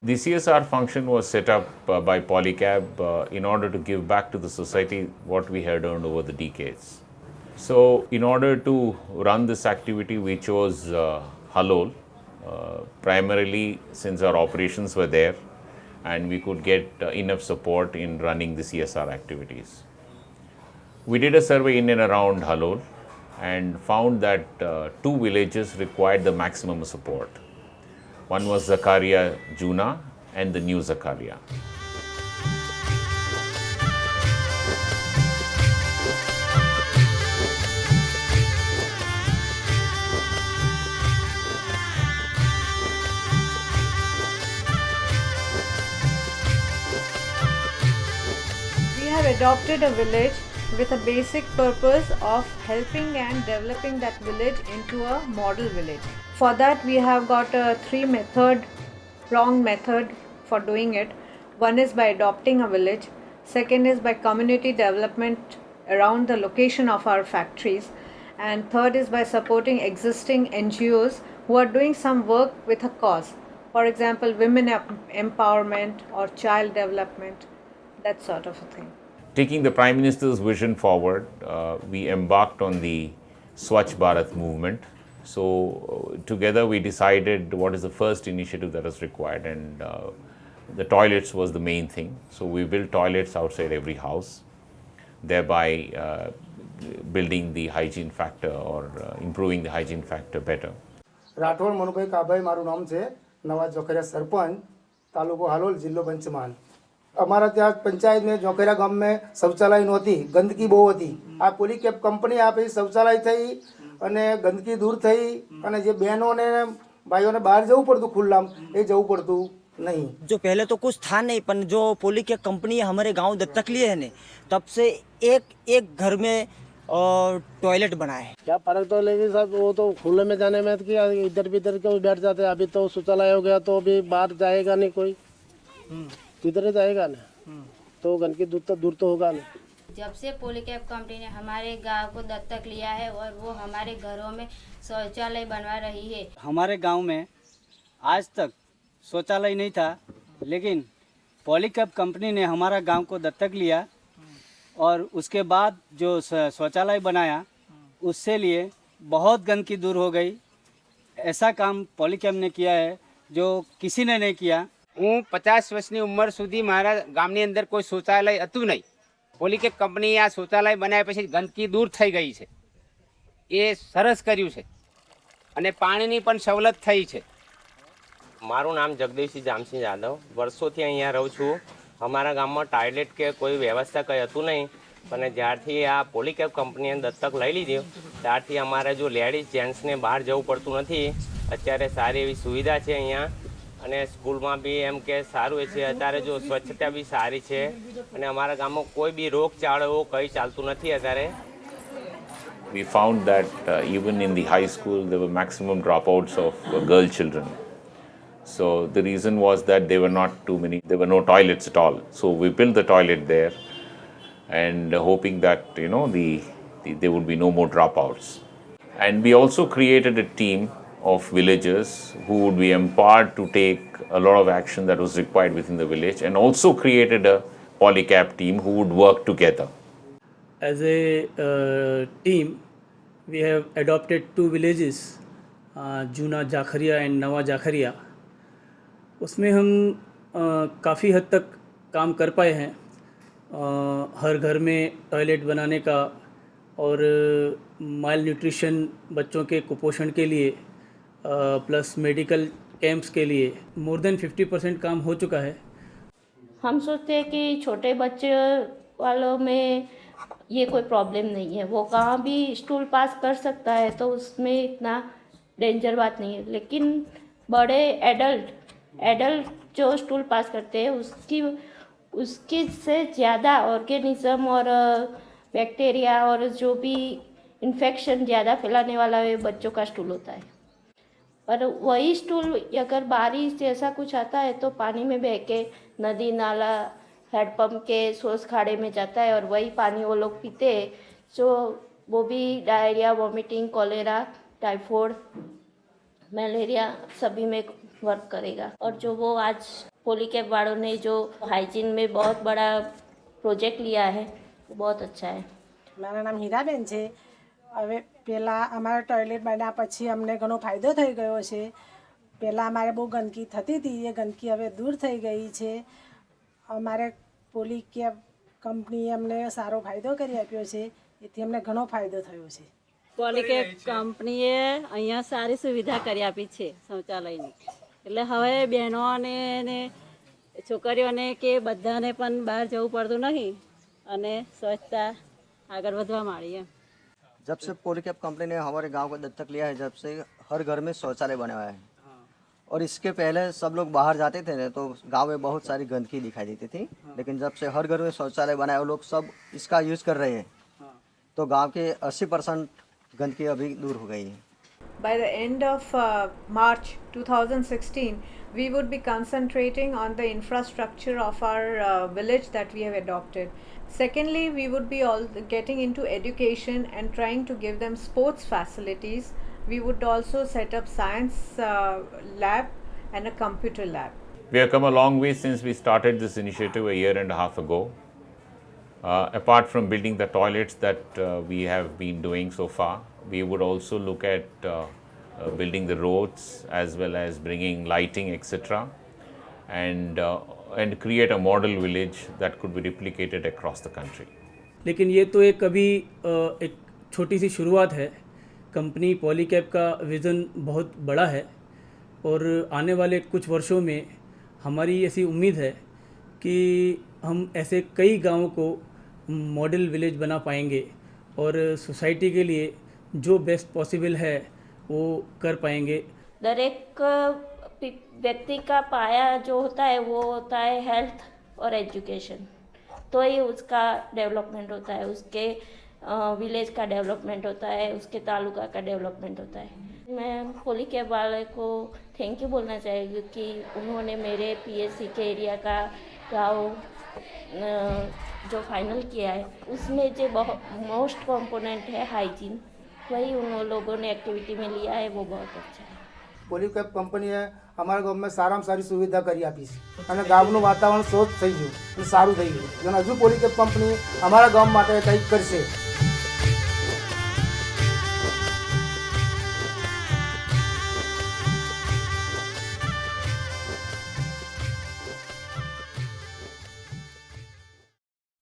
The CSR function was set up by Polycab in order to give back to the society what we had earned over the decades. So, in order to run this activity, we chose Halol, primarily since our operations were there and we could get enough support in running the CSR activities. We did a survey in and around Halol and found that two villages required the maximum support. One was Zakaria Juna and the new Zakaria. We have adopted a village with a basic purpose of helping and developing that village into a model village. For that, we have got a pronged method for doing it. One is by adopting a village, second is by community development around the location of our factories, and third is by supporting existing NGOs who are doing some work with a cause. For example, women empowerment or child development, that sort of a thing. Taking the Prime Minister's vision forward, we embarked on the Swachh Bharat movement. So, together we decided what is the first initiative that is required, and the toilets was the main thing. So, we built toilets outside every house, thereby building the hygiene factor or improving the hygiene factor better. Rathore Manubhai काभाई मारू नाम છે નવા જોખરિયા સરપંચ તાલુકો હાલોલ જિલ્લો પંચમહાલ અમારા ત્યાં પંચાયત में જોખરિયા ગામ में શૌચાલય નહોતી ગંદકી બહુ હતી આ પોલીકેપ કંપની આપી શૌચાલય થઈ અને ગંદકી દૂર થઈ અને જે બહેનોને ભાઈઓને બહાર જવું પડતું ખુલ્લામ એ જવું પડતું नहीं। जो पहले तो कुछ था नहीं, पर जो पोलीकेप कंपनी हमारे गांव दत्तक लिए है ने तब से एक घर में टॉयलेट बनाए। क्या फर्क तो लेकिन सब वो तो खुले में जाने में कि इधर भी इधर क्यों बैठ जाते हैं। अभी तो शौचालय हो गया तो अभी बाहर जाएगा नहीं कोई, किधर जाएगा ना, तो गंदगी दूर तो होगा नहीं। जब से पोलीकेप कंपनी ने हमारे गांव को दत्तक लिया है और वो हमारे घरों में शौचालय बनवा रही है। हमारे गांव में आज तक शौचालय नहीं था, लेकिन पोलीकेप कंपनी ने हमारा गांव को दत्तक लिया और उसके बाद जो शौचालय बनाया उससे लिए बहुत गंदगी दूर हो गई। ऐसा काम पोलीकेप ने किया है जो किसी ने नहीं किया। હું 50 વર્ષની ઉંમર સુધી મારા ગામની અંદર કોઈ શૌચાલય હતું નહીં। પોલીકેપ કંપનીએ આ શૌચાલય બનાવ્યા પછી ગંદકી દૂર થઈ ગઈ છે, એ સરસ કર્યું છે અને પાણીની પણ સવલત થઈ છે। મારું નામ જગદીશસિંહ જામસિંહ યાદવ, વર્ષોથી અહીંયા રહું છું। અમારા ગામમાં ટોયલેટ કે કોઈ વ્યવસ્થા કંઈ હતું નહીં, પણ જ્યારથી આ પોલીકેપ કંપનીએ દત્તક લઈ લીધી ત્યારથી અમારે જો લેડીઝ જેન્ટ્સને બહાર જવું પડતું નથી। અત્યારે સારી એવી સુવિધા છે અહીંયા અને સ્કૂલમાં બી એમ કે સારું છે। અત્યારે જો સ્વચ્છતા બી સારી છે અને અમારા ગામમાં કોઈ બી રોગચાળો એવો કંઈ ચાલતું નથી અત્યારે। We found that even in the high school there were maximum dropouts of girl children. So the reason was that there were not too many, there were no toilets at all. So we built the toilet there and hoping that there would be no more dropouts. And we also created a team of villagers who would be empowered to take a lot of action that was required within the village, and also created a Polycab team who would work together. As a team, we have adopted two villages, Juna जाखरिया and नवा जाखरिया। उसमें हम काफ़ी हद तक काम कर पाए हैं। हर घर में टॉयलेट बनाने का और माल न्यूट्रिशन बच्चों के कुपोषण के लिए प्लस मेडिकल कैंप्स के लिए मोर देन 50% काम हो चुका है। हम सोचते हैं कि छोटे बच्चे वालों में ये कोई प्रॉब्लम नहीं है, वो कहाँ भी स्टूल पास कर सकता है, तो उसमें इतना डेंजर बात नहीं है। लेकिन बड़े एडल्ट जो स्टूल पास करते हैं उसकी से ज़्यादा ऑर्गेनिज्म और बैक्टीरिया और जो भी इन्फेक्शन ज़्यादा फैलाने वाला है बच्चों का स्टूल होता है। पर वही स्टूल अगर बारिश जैसा कुछ आता है तो पानी में बह के नदी नाला हैंडपम्प के सोस खाड़े में जाता है और वही पानी वो लोग पीते हैं, जो वो भी diarrhoea, vomiting, cholera, typhoid, malaria सभी में वर्क करेगा। और जो वो आज पॉलीकैब वालों ने जो हाइजीन में बहुत बड़ा प्रोजेक्ट लिया है वो बहुत अच्छा है. મારા નામ હીરાબેન છે. હવે પહેલાં અમારા ટોયલેટ બન્યા પછી અમને ઘણો ફાયદો થઈ ગયો છે. પહેલાં અમારે બહુ ગંદકી થતી હતી, એ ગંદકી હવે દૂર થઈ ગઈ છે. અમારે પોલીકેબ કંપનીએ અમને સારો ફાયદો કરી આપ્યો છે, એથી અમને ઘણો ફાયદો થયો છે. પોલીકેબ કંપનીએ અહીંયા સારી સુવિધા કરી આપી છે શૌચાલયની. એટલે હવે બહેનોને ને છોકરીઓને કે બધાને પણ બહાર જવું પડતું નહીં અને સ્વચ્છતા આગળ વધવા માંડી એમ. जब से पॉलीकैब कंपनी ने हमारे गांव को दत्तक लिया है, जब से हर घर में शौचालय बना हुआ है. और इसके पहले सब लोग बाहर जाते थे ना, तो गांव में बहुत सारी गंदगी दिखाई देती थी. लेकिन जब से हर घर में शौचालय बना है, वो लोग सब इसका यूज़ कर रहे हैं, तो गांव के 80% गंदगी अभी दूर हो गई है. By the end of March 2016, we would be concentrating on the infrastructure of our village that we have adopted. Secondly, we would be all getting into education and trying to give them sports facilities. We would also set up science lab and a computer lab. We have come a long way since we started this initiative a year and a half ago. Apart from building the toilets that we have been doing so far, we would also look at building the roads as well as bringing lighting, etc. and create a model village that could be replicated across the country. लेकिन ये तो एक अभी एक छोटी सी शुरुआत है. Company Polycab का विज़न बहुत बड़ा है और आने वाले कुछ वर्षों में हमारी ऐसी उम्मीद है कि हम ऐसे कई गांवों को मॉडल विलेज बना पाएंगे और सोसाइटी के लिए जो बेस्ट पॉसिबल है वो कर पाएंगे. दरेक व्यक्ति का पाया जो होता है वो होता है हेल्थ और एजुकेशन, तो ही उसका डेवलपमेंट होता है, उसके विलेज का डेवलपमेंट होता है, उसके तालुका का डेवलपमेंट होता है. मैं पॉलीकैब वाले को थैंक यू बोलना चाहूँगी कि उन्होंने मेरे पीएससी के एरिया का गाँव जो फाइनल किया है उसमें जो बहुत मोस्ट कंपोनेंट है हाइजीन, वही उन लोगों ने एक्टिविटी में लिया है, वो बहुत अच्छा है. પોલીકેબ કંપનીએ અમારા ગામમાં સારામાં સારી સુવિધા કરી આપી છે અને ગામનું વાતાવરણ સ્વચ્છ થઈ ગયું અને સારું થઈ ગયું. અને હજુ પોલીકેબ કંપની અમારા ગામ માટે કંઈક કરશે